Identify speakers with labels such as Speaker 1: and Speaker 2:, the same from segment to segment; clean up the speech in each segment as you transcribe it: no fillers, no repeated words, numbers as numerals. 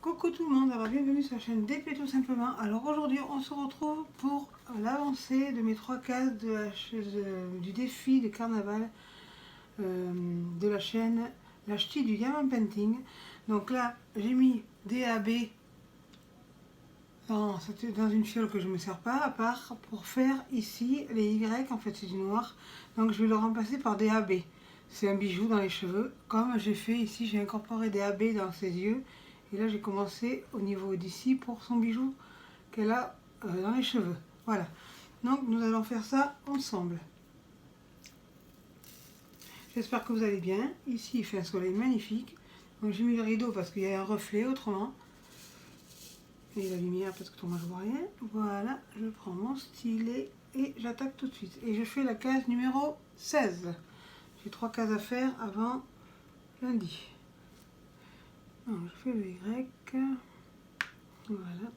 Speaker 1: Coucou tout le monde, alors bienvenue sur la chaîne DP tout simplement. Alors aujourd'hui on se retrouve pour l'avancée de mes 3 cases du défi de carnaval de la chaîne La Ch'ti du Diamant Painting. Donc là j'ai mis DAB dans une fiole que je ne me sers pas, à part pour faire ici les Y, en fait c'est du noir. Donc je vais le remplacer par DAB. C'est un bijou dans les cheveux, comme j'ai fait ici, j'ai incorporé DAB dans ses yeux. Et là j'ai commencé au niveau d'ici pour son bijou qu'elle a dans les cheveux. Voilà, donc nous allons faire ça ensemble. J'espère que vous allez bien. Ici il fait un soleil magnifique. Donc j'ai mis le rideau parce qu'il y a un reflet autrement. Et la lumière parce que moi je vois rien. Voilà, je prends mon stylet et j'attaque tout de suite. Et je fais la case numéro 16. J'ai 3 cases à faire avant lundi. Donc je fais le Y. Voilà.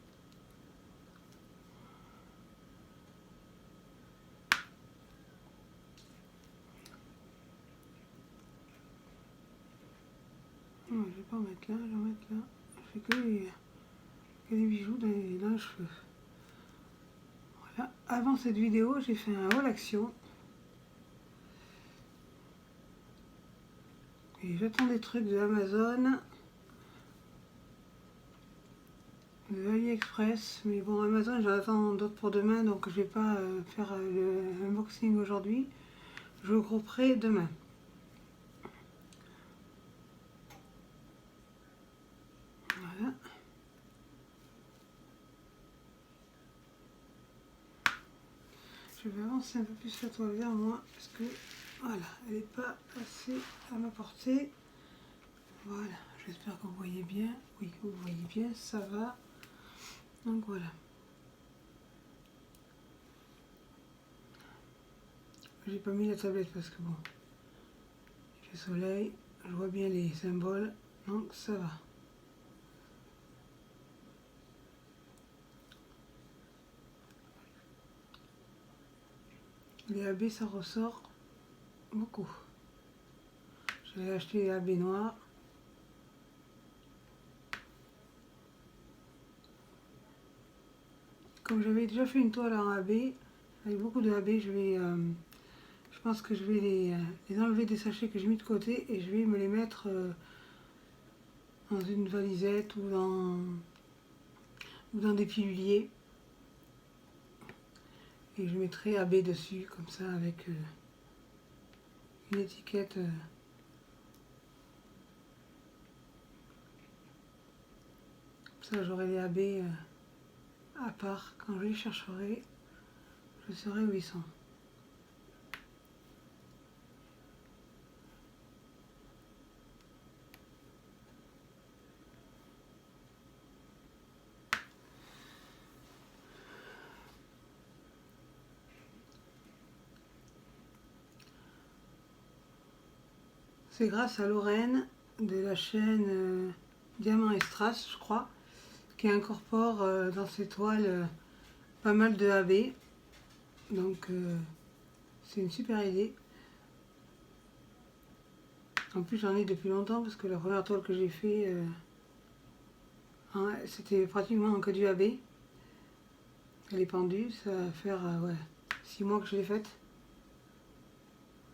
Speaker 1: Je ne vais pas en mettre là, je vais en mettre là. Je fais que les bijoux dans les cheveux. Voilà. Avant cette vidéo, j'ai fait un haul action. Et j'attends des trucs de Amazon, de AliExpress. Mais bon, Amazon, j'en attends d'autres pour demain, donc je vais pas faire le unboxing aujourd'hui. Je regrouperai demain. Voilà. Je vais avancer un peu plus la toile vers moi parce que voilà, elle n'est pas assez à ma portée. Voilà, j'espère que vous voyez bien. Oui, vous voyez bien, ça va. Donc voilà. J'ai pas mis la tablette parce que bon, il fait soleil, je vois bien les symboles, donc ça va. Les AB ça ressort beaucoup. J'avais acheté les AB noirs. Comme j'avais déjà fait une toile en AB, avec beaucoup de AB, je pense que je vais les enlever des sachets que j'ai mis de côté et je vais me les mettre dans une valisette ou dans des piluliers. Et je mettrai AB dessus, comme ça, avec une étiquette. Comme ça, j'aurai les AB à part. Quand je les chercherai, je saurai où ils sont. C'est grâce à Lorraine de la chaîne Diamant et Strass, je crois, qui incorpore dans ses toiles pas mal de AB. Donc c'est une super idée. En plus j'en ai depuis longtemps parce que la première toile que j'ai fait, c'était pratiquement que du AB. Elle est pendue, ça va faire ouais, 6 mois que je l'ai faite.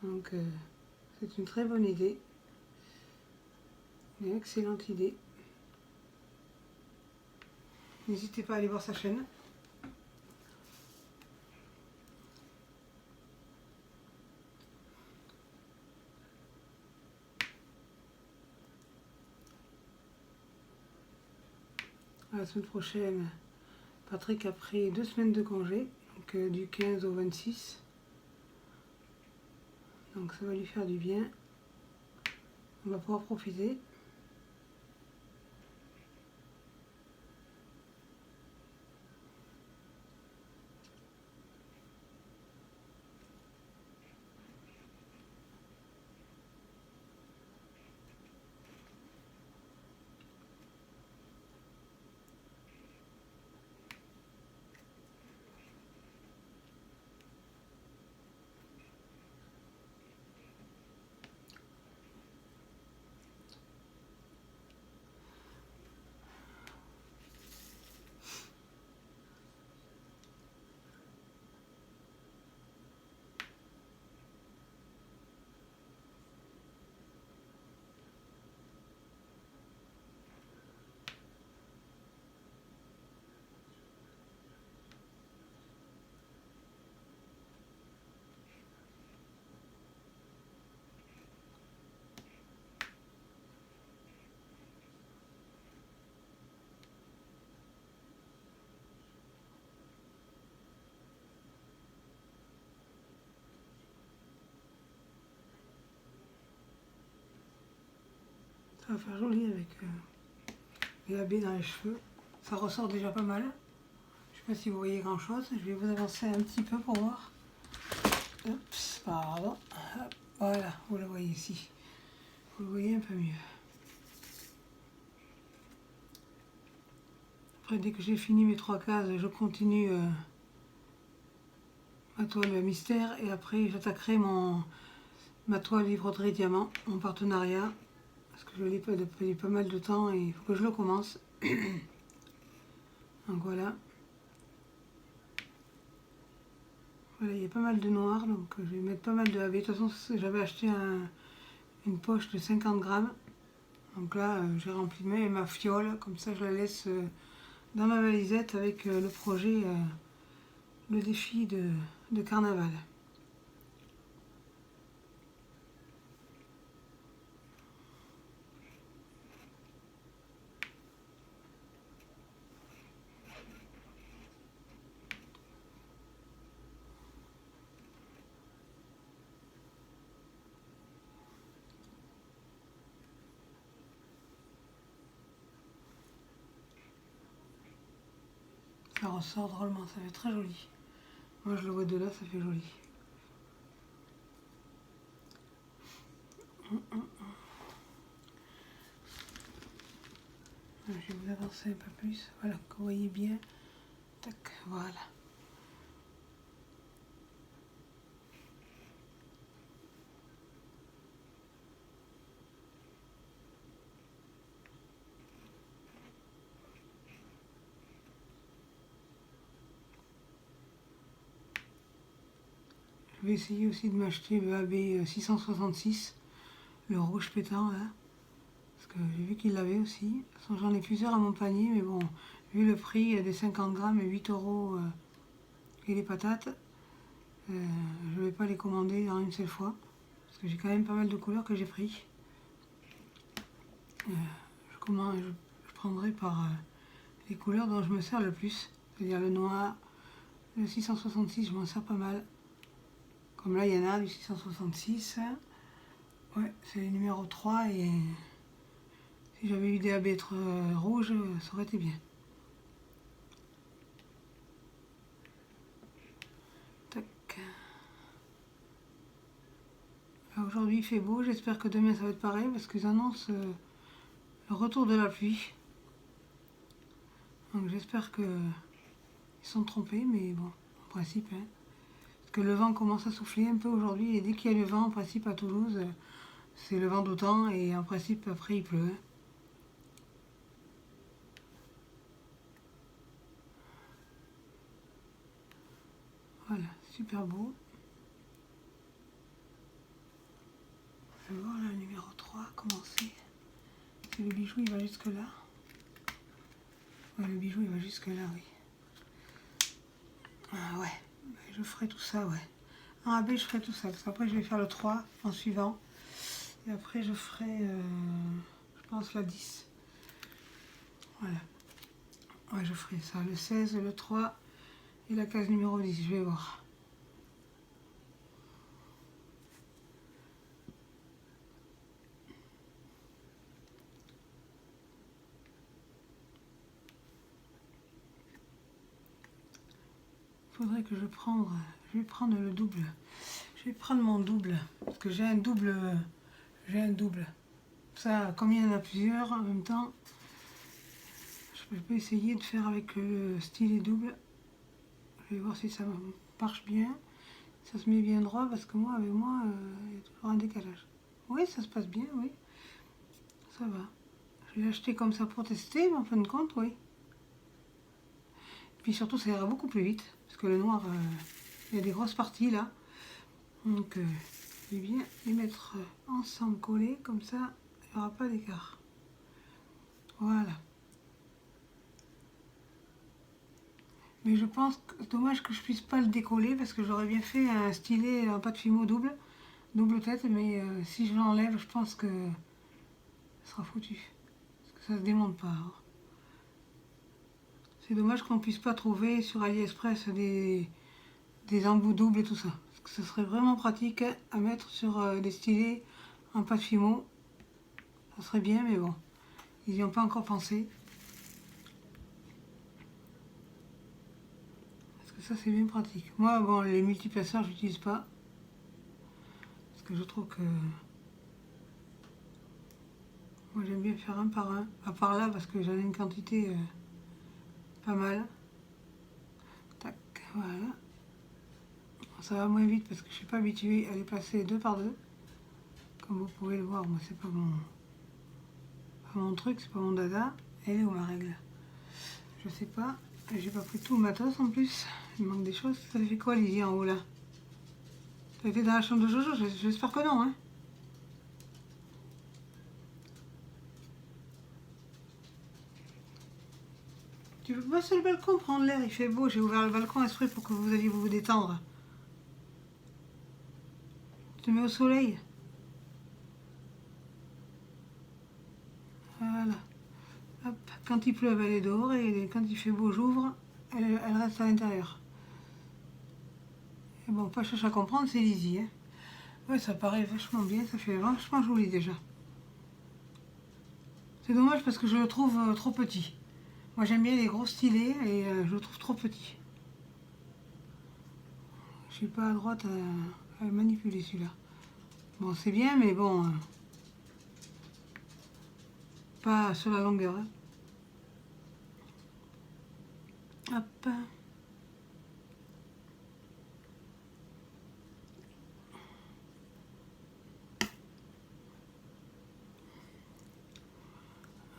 Speaker 1: Donc c'est une très bonne idée. Une excellente idée. N'hésitez pas à aller voir sa chaîne. La semaine prochaine, Patrick a pris 2 semaines de congé, donc du 15 au 26. Donc ça va lui faire du bien. On va pouvoir profiter. Ça va faire joli avec les AB dans les cheveux. Ça ressort déjà pas mal. Je sais pas si vous voyez grand chose. Je vais vous avancer un petit peu pour voir. Oups, pardon. Hop, voilà, vous le voyez ici. Vous le voyez un peu mieux. Après, dès que j'ai fini mes 3 cases, je continue ma toile mystère et après j'attaquerai ma toile livre-broderie diamant, mon partenariat, parce que je l'ai pas depuis pas mal de temps et il faut que je le commence. Donc voilà. Voilà, il y a pas mal de noir, donc je vais mettre pas mal de AB. De toute façon, j'avais acheté une poche de 50 grammes. Donc là, j'ai rempli ma fiole, comme ça je la laisse dans ma valisette avec le projet, le défi de carnaval. Ça ressort drôlement, ça fait très joli. Moi je le vois de là, ça fait joli. Je vais vous avancer un peu plus, voilà, que vous voyez bien. Tac, voilà. Je vais essayer aussi de m'acheter le AB 666, le rouge pétant là. Parce que j'ai vu qu'il l'avait aussi. J'en ai plusieurs à mon panier, mais bon, vu le prix des 50 grammes et 8 € et les patates, je ne vais pas les commander en une seule fois. Parce que j'ai quand même pas mal de couleurs que j'ai pris. Je prendrai par les couleurs dont je me sers le plus. C'est-à-dire le noir, le 666, je m'en sers pas mal. Comme là, il y en a du 666. Ouais, c'est le numéro 3 et si j'avais eu des AB rouges, ça aurait été bien. Tac. Aujourd'hui, il fait beau. J'espère que demain, ça va être pareil parce qu'ils annoncent le retour de la pluie. Donc j'espère qu'ils sont trompés, mais bon, en principe. Hein. Parce que le vent commence à souffler un peu aujourd'hui et dès qu'il y a le vent, en principe, à Toulouse, c'est le vent d'automne et en principe, après, il pleut. Hein. Voilà, super beau. Je vais voir là, le numéro 3, commencer. Le bijou, il va jusque là. Ouais, le bijou, il va jusque là, oui. Ah ouais, je ferai tout ça, ouais. En AB, je ferai tout ça, parce qu'après, je vais faire le 3 en suivant. Et après, je ferai, je pense, la 10. Voilà. Ouais, je ferai ça, le 16, le 3 et la case numéro 10, je vais voir. Faudrait que je vais prendre le double. Je vais prendre mon double, parce que j'ai un double. Ça, comme il y en a plusieurs en même temps, je peux essayer de faire avec le stylet double. Je vais voir si ça marche bien. Ça se met bien droit, parce que moi, avec moi, il y a toujours un décalage. Oui, ça se passe bien, oui. Ça va. Je l'ai acheté comme ça pour tester, mais en fin de compte, oui. Puis surtout, ça ira beaucoup plus vite, parce que le noir, il y a des grosses parties là. Donc, je vais bien les mettre ensemble collés, comme ça, il n'y aura pas d'écart. Voilà. Mais je pense que c'est dommage que je puisse pas le décoller, parce que j'aurais bien fait un stylet en pâte fimo double tête, mais si je l'enlève, je pense que ça sera foutu. Parce que ça se démonte pas. Hein. C'est dommage qu'on puisse pas trouver sur AliExpress des embouts doubles et tout ça. Parce que ce serait vraiment pratique à mettre sur des stylets en pâte fimo. Ça serait bien, mais bon, ils n'y ont pas encore pensé. Parce que ça, c'est bien pratique. Moi, bon, les multiplaceurs, je n'utilise pas. Parce que je trouve que... Moi, j'aime bien faire un par un. À part là, parce que j'en ai une quantité pas mal. Tac, voilà. Ça va moins vite parce que je ne suis pas habituée à les passer deux par deux. Comme vous pouvez le voir, moi, c'est pas mon truc, c'est pas mon dada. Elle est où ma règle? Je sais pas. J'ai pas pris tout le matos en plus. Il manque des choses. Ça fait quoi, Lizzie, en haut là? Ça a été dans la chambre de Jojo? J'espère que non, hein. Tu peux pas sur le balcon prendre l'air, il fait beau. J'ai ouvert le balcon exprès pour que vous alliez vous détendre. Tu te mets au soleil. Voilà. Hop. Quand il pleut, elle est dehors et quand il fait beau, j'ouvre. Elle reste à l'intérieur. Et bon, pas chercher à comprendre, c'est Lizzie. Hein. Ouais, ça paraît vachement bien, ça fait vachement joli déjà. C'est dommage parce que je le trouve trop petit. Moi j'aime bien les gros stylés et je le trouve trop petit. Je suis pas à droite à manipuler celui-là. Bon, c'est bien, mais bon, pas sur la longueur. Hein. Hop.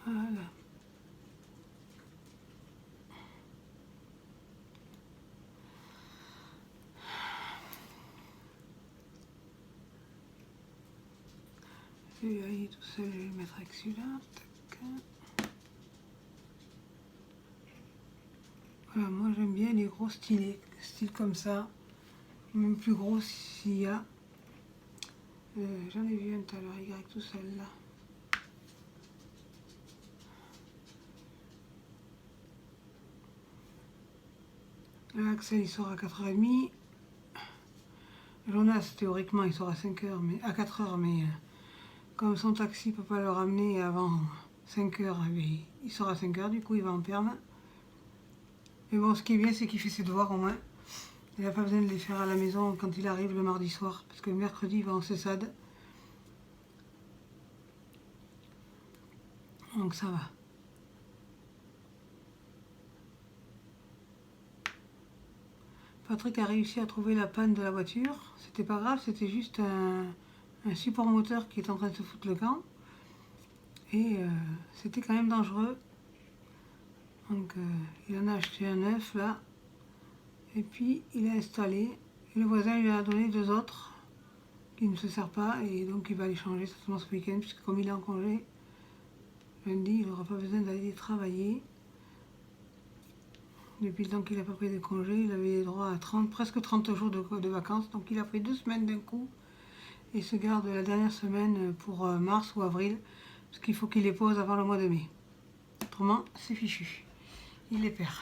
Speaker 1: Voilà. Celui-là, il est tout seul, je vais le mettre avec celui-là. Voilà, moi j'aime bien les gros stylés, style comme ça, même plus gros s'il y a. J'en ai vu un tout à l'heure, Y tout seul là. Axel il sort à 4h30. Jonas théoriquement il sort à 5h, mais à 4h, mais comme son taxi ne peut pas le ramener avant 5h, il sort à 5h, du coup il va en perme. Mais bon, ce qui est bien, c'est qu'il fait ses devoirs au moins. Il n'a pas besoin de les faire à la maison quand il arrive le mardi soir, parce que le mercredi il va en CESAD. Donc ça va. Patrick a réussi à trouver la panne de la voiture. C'était pas grave, c'était juste un support moteur qui est en train de se foutre le camp. Et c'était quand même dangereux. Donc il en a acheté un neuf là. Et puis il a installé. Et le voisin lui a donné deux autres qui ne se servent pas. Et donc il va les changer certainement ce week-end, puisque comme il est en congé, lundi, il n'aura pas besoin d'aller travailler. Depuis le temps qu'il n'a pas pris de congé, il avait droit à presque 30 jours de vacances. Donc il a pris 2 semaines d'un coup. Et se garde la dernière semaine pour mars ou avril. Parce qu'il faut qu'il les pose avant le mois de mai. Autrement, c'est fichu. Il les perd.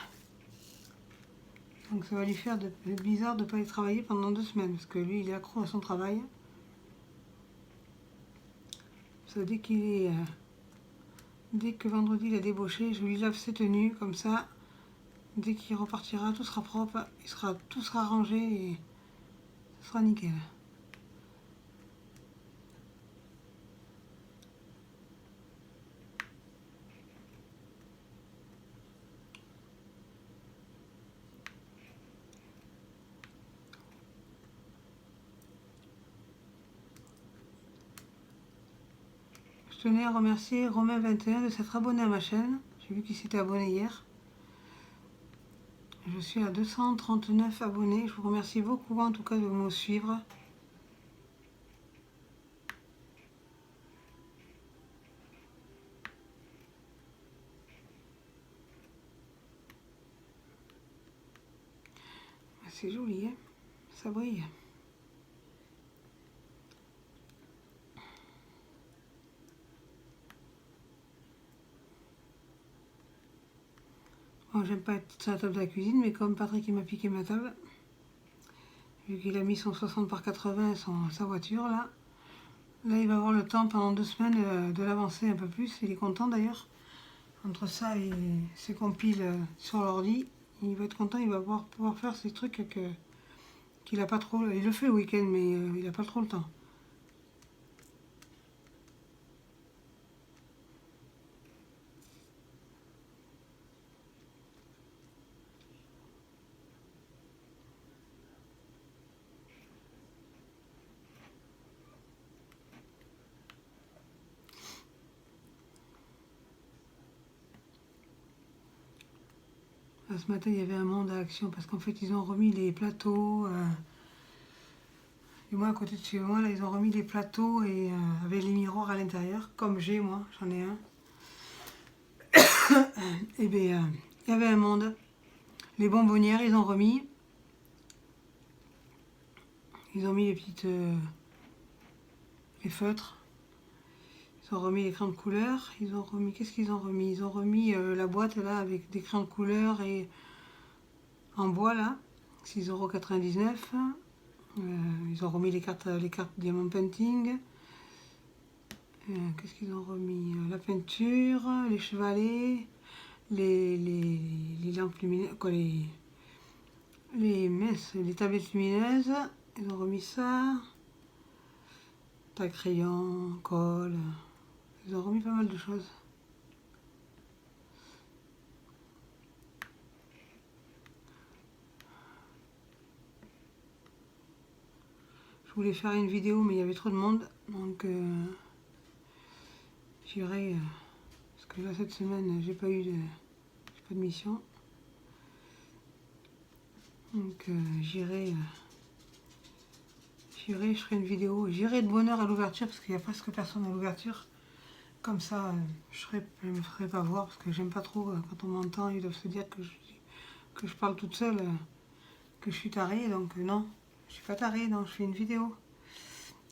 Speaker 1: Donc ça va lui faire bizarre de ne pas aller travailler pendant 2 semaines. Parce que lui, il est accro à son travail. Ça, dès que vendredi il a débauché, je lui lave ses tenues. Comme ça, dès qu'il repartira, tout sera propre. Tout sera rangé et ce sera nickel. Je tenais à remercier Romain21 de s'être abonné à ma chaîne. J'ai vu qu'il s'était abonné hier. Je suis à 239 abonnés. Je vous remercie beaucoup en tout cas de me suivre. C'est joli, hein? Ça brille. Bon, j'aime pas être sur la table de la cuisine, mais comme Patrick il m'a piqué ma table, vu qu'il a mis son 60 par 80 sa voiture là, Là, il va avoir le temps pendant 2 semaines de l'avancer un peu plus. Il est content d'ailleurs. Entre ça et ses compiles sur l'ordi, il va être content. Il va pouvoir faire ces trucs qu'il n'a pas trop. Il le fait le week-end, mais il n'a pas trop le temps. Ce matin, il y avait un monde à Action parce qu'en fait, ils ont remis les plateaux. Du moins, à côté de chez moi, là, ils ont remis les plateaux et avec les miroirs à l'intérieur, comme j'ai moi, j'en ai un. Et bien, il y avait un monde. Les bonbonnières, ils ont remis. Ils ont mis les petites. Les feutres. Ils ont remis les crayons de couleur. Ils ont remis. Qu'est-ce qu'ils ont remis? Ils ont remis la boîte là avec des crayons de couleur et en bois là. 6,99 €. Ils ont remis les cartes Diamond Painting. Qu'est-ce qu'ils ont remis? La peinture, les chevalets, les lampes lumineuses, quoi, les tablettes lumineuses. Ils ont remis ça. Taille crayon, colle. Ils ont remis pas mal de choses. Je voulais faire une vidéo, mais il y avait trop de monde, donc j'irai. Parce que là, cette semaine, j'ai pas de mission. Donc j'irai, je ferai une vidéo. J'irai de bonne heure à l'ouverture, parce qu'il n'y a presque personne à l'ouverture. Comme ça, je ne me ferai pas voir, parce que j'aime pas trop quand on m'entend, ils doivent se dire que je parle toute seule, que je suis tarée. Donc non, je suis pas tarée, non, je fais une vidéo.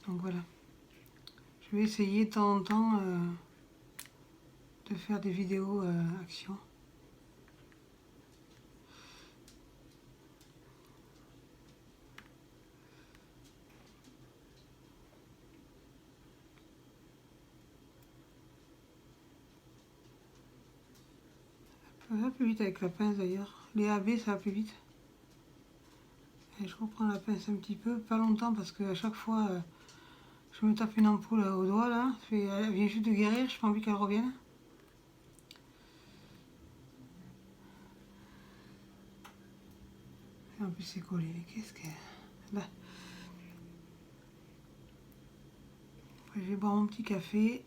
Speaker 1: Donc voilà. Je vais essayer de temps en temps de faire des vidéos action. Ça va plus vite avec la pince d'ailleurs. Les AB, ça va plus vite. Et je reprends la pince un petit peu, pas longtemps, parce qu'à chaque fois, je me tape une ampoule au doigt là. Elle vient juste de guérir, je n'ai pas envie qu'elle revienne. Et en plus, c'est collé. Qu'est-ce qu'elle. Là. Après, je vais boire mon petit café.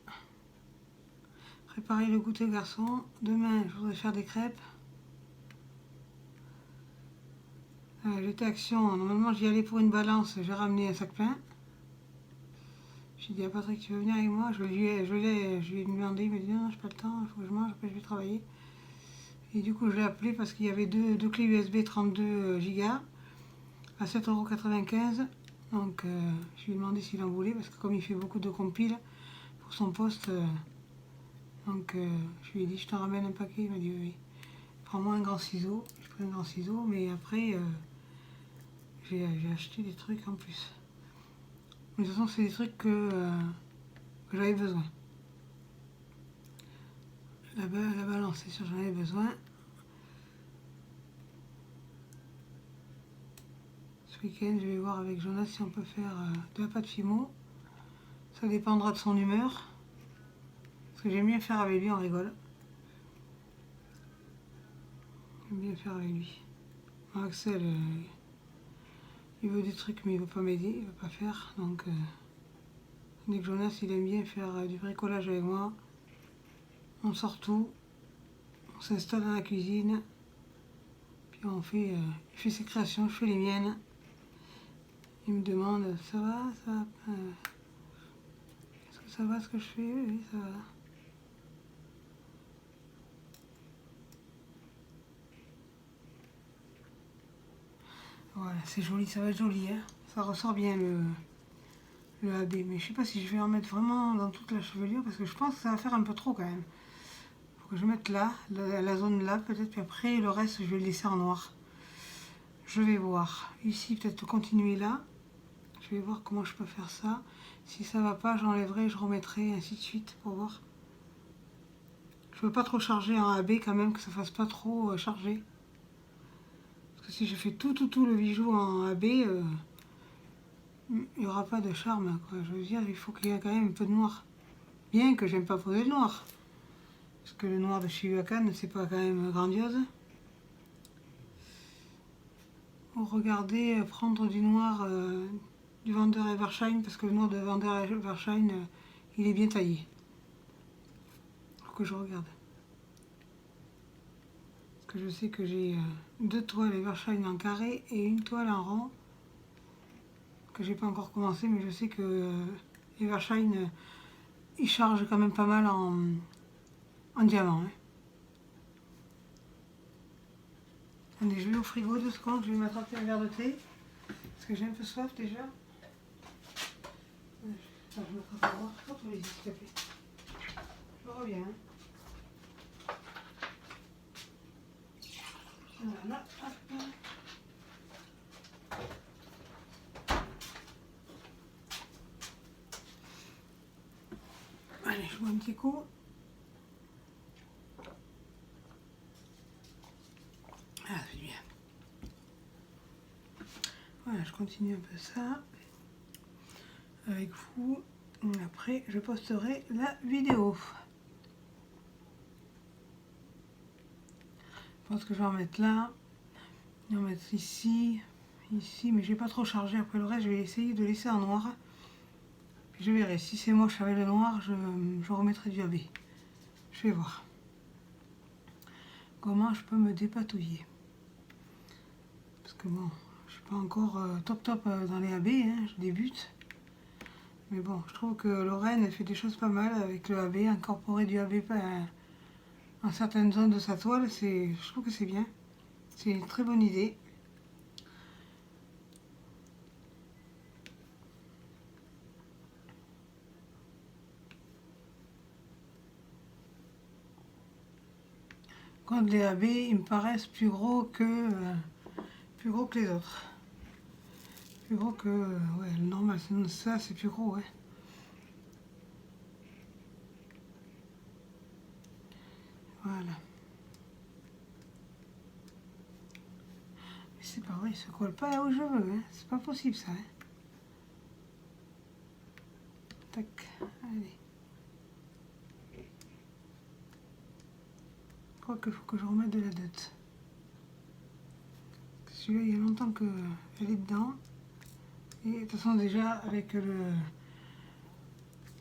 Speaker 1: Préparer le goûter garçon. Demain, je voudrais faire des crêpes. J'étais Action. Normalement, j'y allais pour une balance. J'ai ramené un sac plein. J'ai dit à Patrick, tu veux venir avec moi? Je lui ai demandé, il m'a dit non, j'ai pas le temps, il faut que je mange, après je vais travailler. Et du coup, je l'ai appelé parce qu'il y avait deux clés USB 32 Go à 7,95 €. Donc, je lui ai demandé s'il en voulait, parce que comme il fait beaucoup de compiles pour son poste, donc je lui ai dit, je t'en ramène un paquet. Il m'a dit oui. Prends-moi un grand ciseau. J'ai pris un grand ciseau, mais après, j'ai acheté des trucs en plus. Mais de toute façon, c'est des trucs que j'avais besoin. La balance, c'est sûr, j'en avais besoin. Ce week-end, je vais voir avec Jonas si on peut faire de la pâte fimo. Ça dépendra de son humeur. Parce que j'aime bien faire avec lui, on rigole. J'aime bien faire avec lui. Axel, il veut des trucs, mais il veut pas m'aider, il veut pas faire. Donc, dès que Jonas, il aime bien faire du bricolage avec moi. On sort tout. On s'installe dans la cuisine. Puis on fait, il fait ses créations, je fais les miennes. Il me demande, ça va, est-ce que ça va ce que je fais? Oui, ça va. Voilà, c'est joli, ça va être joli, hein. Ça ressort bien le AB. Mais je sais pas si je vais en mettre vraiment dans toute la chevelure, parce que je pense que ça va faire un peu trop quand même. Faut que je mette là, la zone là peut-être, puis après le reste je vais le laisser en noir. Je vais voir. Ici peut-être continuer là. Je vais voir comment je peux faire ça. Si ça va pas, j'enlèverai, je remettrai, ainsi de suite, pour voir. Je veux pas trop charger en AB quand même, que ça fasse pas trop chargé. Parce que si je fais tout le bijou en AB, il n'y aura pas de charme, quoi. Je veux dire, il faut qu'il y ait quand même un peu de noir. Bien que j'aime pas poser le noir. Parce que le noir de chez Huacan, c'est pas quand même grandiose. Ou regardez, prendre du noir du vendeur Evershine, parce que le noir de vendeur Evershine, il est bien taillé. Faut que je regarde. Parce que je sais que j'ai 2 toiles Evershine en carré et une toile en rond. Que j'ai pas encore commencé, mais je sais que Evershine, il charge quand même pas mal en diamant. Hein. Attendez, je vais au frigo 2 secondes, je vais m'attraper un verre de thé. Parce que j'ai un peu soif déjà. Attends, je m'attrape à boire. Hop, allez-y, s'il te plaît. Je reviens. Hein. Voilà, hop. Allez, je bois un petit coup. Ah, c'est bien. Voilà, je continue un peu ça avec vous. Après, je posterai la vidéo. Je pense que je vais en mettre là. Je vais en mettre ici, ici, mais je vais pas trop charger. Après le reste, je vais essayer de laisser en noir. Puis je verrai. Si c'est moche avec le noir, je remettrai du AB. Je vais voir comment je peux me dépatouiller. Parce que bon, je suis pas encore top dans les AB, hein, je débute. Mais bon, je trouve que Lorraine elle fait des choses pas mal avec le AB, incorporer du AB en certaines zones de sa toile, je trouve que c'est bien. C'est une très bonne idée. Quand les AB, ils me paraissent plus gros que les autres. Plus gros que, ouais, le normal, ça c'est plus gros, ouais. Voilà. Mais c'est pas vrai, il se colle pas là où je veux, hein. C'est pas possible ça, hein. Tac, allez. Je crois qu'il faut que je remette de la dot. Celui-là, il y a longtemps qu'elle est dedans. Et de toute façon, déjà, avec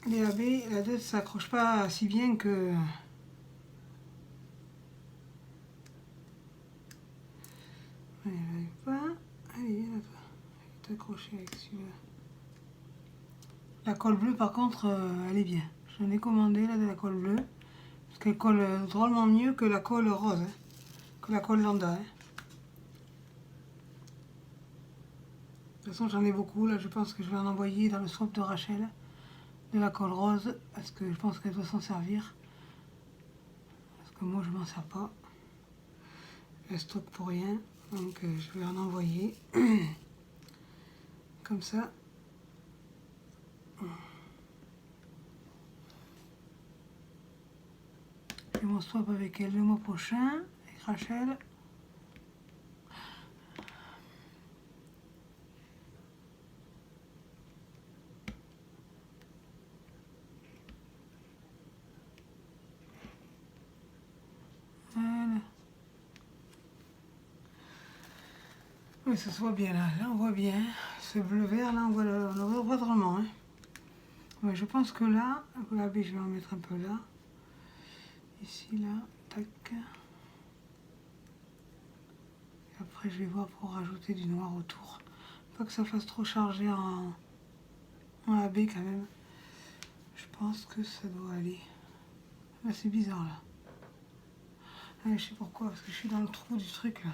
Speaker 1: les AB, la dot s'accroche pas si bien que... Elle n'arrive pas. Allez, viens là, toi. Je vais t'accrocher avec celui-là. La colle bleue, par contre, elle est bien. J'en ai commandé, là, de la colle bleue. Parce qu'elle colle drôlement mieux que la colle rose. Hein, que la colle lambda. Hein. De toute façon, j'en ai beaucoup. Là, je pense que je vais en envoyer dans le swap de Rachel. De la colle rose. Parce que je pense qu'elle doit s'en servir. Parce que moi, je m'en sers pas. Elle stocke pour rien. Donc, je vais en envoyer. Comme ça. Et mon swap avec elle le mois prochain. Avec Rachel. Voilà. Oui, ça se voit bien là. Là, on voit bien. Ce bleu-vert, là, on le voit vraiment. Hein. Ouais, je pense que là, la B, je vais en mettre un peu là. Ici, là, tac. Et après, je vais voir pour rajouter du noir autour. Pas que ça fasse trop chargé en AB quand même. Je pense que ça doit aller. Là, c'est bizarre là. Ah, je sais pourquoi, parce que je suis dans le trou du truc là.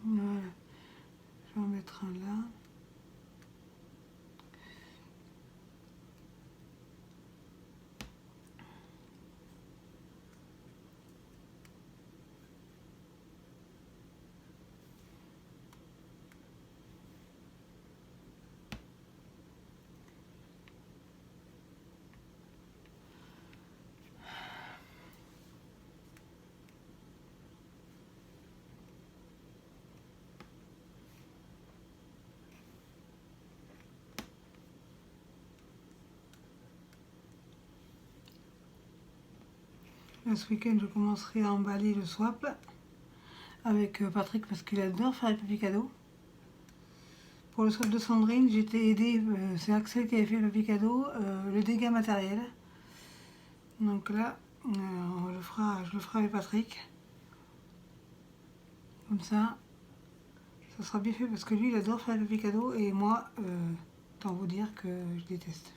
Speaker 1: Voilà. Je vais en mettre un là. Là, ce week-end, je commencerai à emballer le swap avec Patrick parce qu'il adore faire les papiers cadeaux. Pour le swap de Sandrine, j'ai été aidée, c'est Axel qui avait fait le papier cadeau, le dégât matériel. Donc là, je le ferai avec Patrick. Comme ça sera bien fait parce que lui, il adore faire les papiers cadeaux et moi, autant vous dire que je déteste.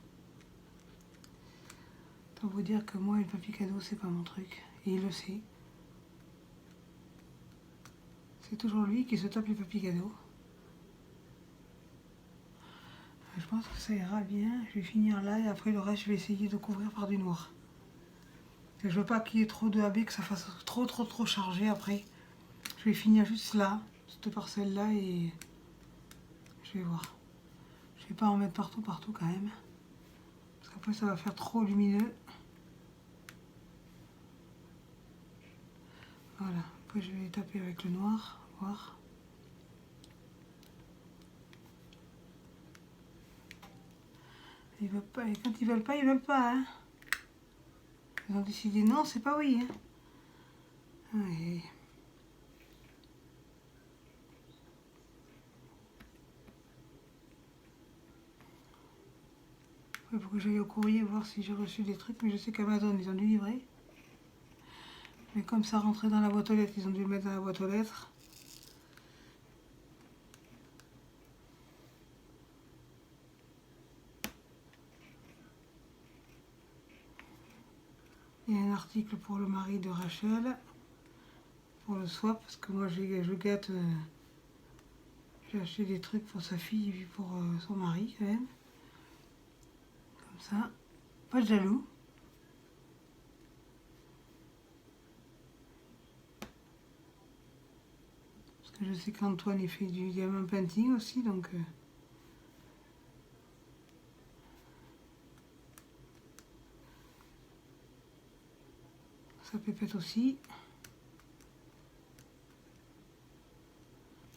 Speaker 1: Autant vous dire que moi, le papier cadeau, c'est pas mon truc. Et il le sait. C'est toujours lui qui se tape les papiers cadeaux. Je pense que ça ira bien. Je vais finir là et après le reste, je vais essayer de couvrir par du noir. Je veux pas qu'il y ait trop de AB, que ça fasse trop chargé après. Je vais finir juste là, cette parcelle-là et je vais voir. Je vais pas en mettre partout quand même. Parce qu'après ça va faire trop lumineux. Voilà, après je vais taper avec le noir, voir. Ils veulent pas, et quand ils veulent pas, hein. Ils ont décidé non, c'est pas oui, hein. Ouais. Il faut que j'aille au courrier voir si j'ai reçu des trucs, mais je sais qu'Amazon, ils ont dû livrer. Mais comme ça rentrait dans la boîte aux lettres, ils ont dû le mettre dans la boîte aux lettres. Il y a un article pour le mari de Rachel, pour le swap, parce que moi je gâte, j'ai acheté des trucs pour sa fille et puis pour son mari quand même. Comme ça, pas de jaloux. Parce que je sais qu'Antoine il fait du diamant painting aussi, donc ça pépette aussi.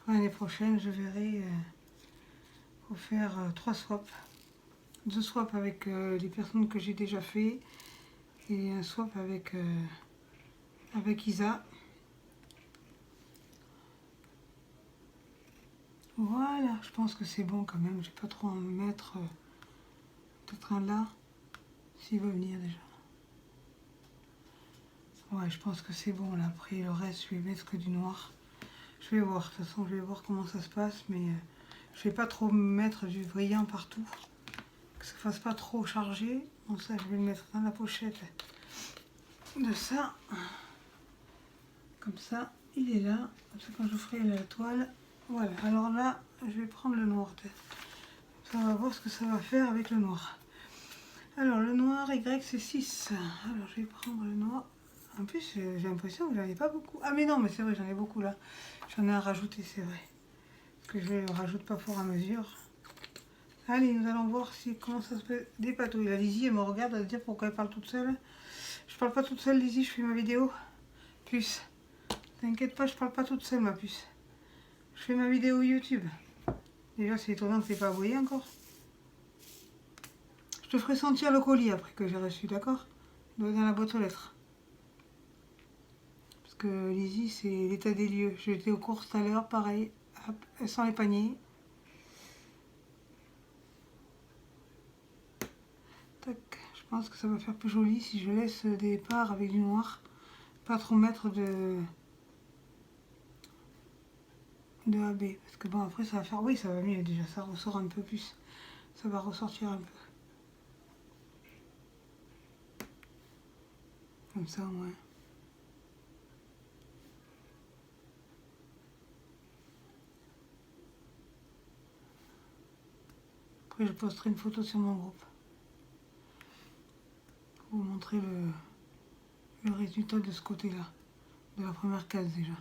Speaker 1: L'année prochaine, je verrai pour faire 3 swaps. 2 swaps avec les personnes que j'ai déjà fait et un swap avec Isa. Voilà, je pense que c'est bon quand même. Je vais pas trop en mettre. Peut-être un là, s'il veut venir déjà. Ouais, je pense que c'est bon là. Après le reste, je vais mettre que du noir. Je vais voir. De toute façon, je vais voir comment ça se passe, mais je vais pas trop mettre du brillant partout. Que ça fasse pas trop chargé. Bon, ça, je vais le mettre dans la pochette de ça. Comme ça, il est là. Comme ça, quand je ferai la toile. Voilà. Alors là, je vais prendre le noir. Ça, on va voir ce que ça va faire avec le noir. Alors, le noir Y, c'est 6. Alors, je vais prendre le noir. En plus, j'ai l'impression que j'en ai pas beaucoup. Ah, mais non, mais c'est vrai, j'en ai beaucoup là. J'en ai à rajouter, c'est vrai. Parce que je ne rajoute pas fur et à mesure. Allez, nous allons voir comment ça se fait dépatouiller. La Lizzie, elle me regarde, elle va dire pourquoi elle parle toute seule. Je parle pas toute seule, Lizzie, je fais ma vidéo. Puce. T'inquiète pas, je parle pas toute seule, ma puce. Je fais ma vidéo YouTube. Déjà, c'est étonnant que tu n'aies pas abonné encore. Je te ferai sentir le colis après que j'ai reçu, d'accord? Dans la boîte aux lettres. Parce que Lizzie, c'est l'état des lieux. J'étais aux courses tout à l'heure, pareil. Hop, sans les paniers. Tac. Je pense que ça va faire plus joli si je laisse des parts avec du noir. Pas trop mettre de AB. Parce que bon, après, ça va faire... Oui, ça va mieux déjà. Ça ressort un peu plus. Ça va ressortir un peu. Comme ça, au moins. Après, je posterai une photo sur mon groupe. Pour vous montrer le résultat de ce côté-là. De la première case, déjà.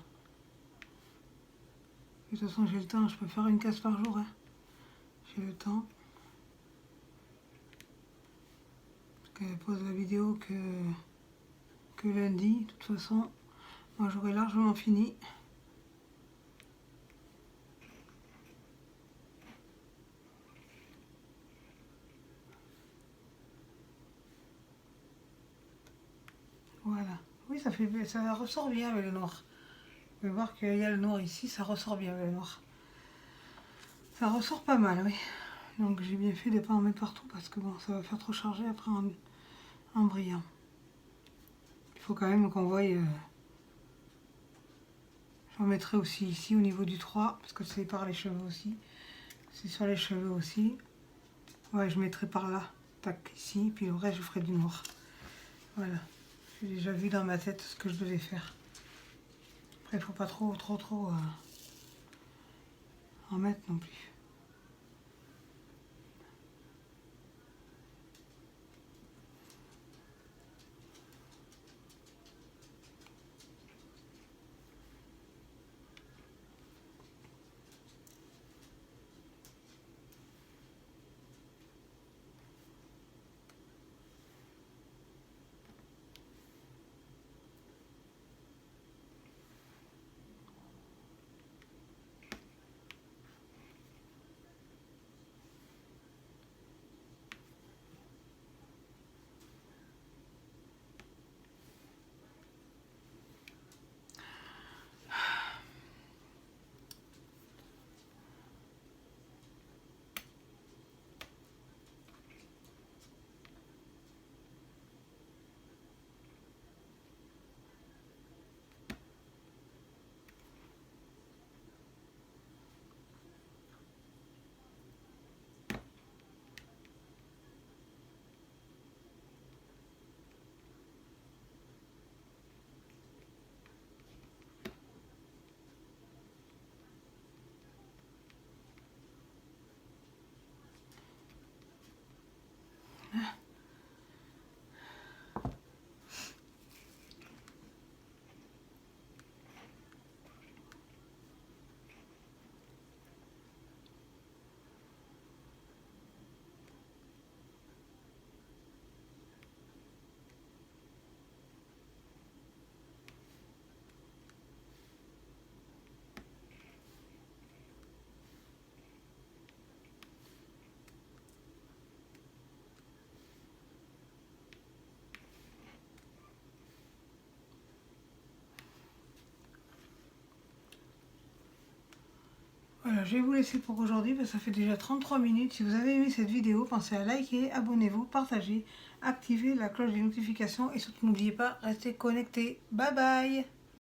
Speaker 1: De toute façon, j'ai le temps. Je peux faire une case par jour. Hein. J'ai le temps. Parce qu'elle pose la vidéo que lundi. De toute façon, moi, j'aurai largement fini. Voilà. ça ressort bien avec le noir. Vous pouvez voir qu'il y a le noir ici, ça ressort bien avec le noir. Ça ressort pas mal, oui. Donc j'ai bien fait de ne pas en mettre partout parce que bon, ça va faire trop chargé après en brillant. Il faut quand même qu'on voie... J'en mettrai aussi ici au niveau du 3 parce que c'est par les cheveux aussi. C'est sur les cheveux aussi. Ouais, je mettrai par là. Tac, ici. Puis le reste, je ferai du noir. Voilà. J'ai déjà vu dans ma tête ce que je devais faire. Après, il ne faut pas trop en mettre non plus. Voilà, je vais vous laisser pour aujourd'hui parce que ça fait déjà 33 minutes. Si vous avez aimé cette vidéo, pensez à liker, abonnez-vous, partagez, activez la cloche des notifications et surtout n'oubliez pas, restez connectés. Bye bye!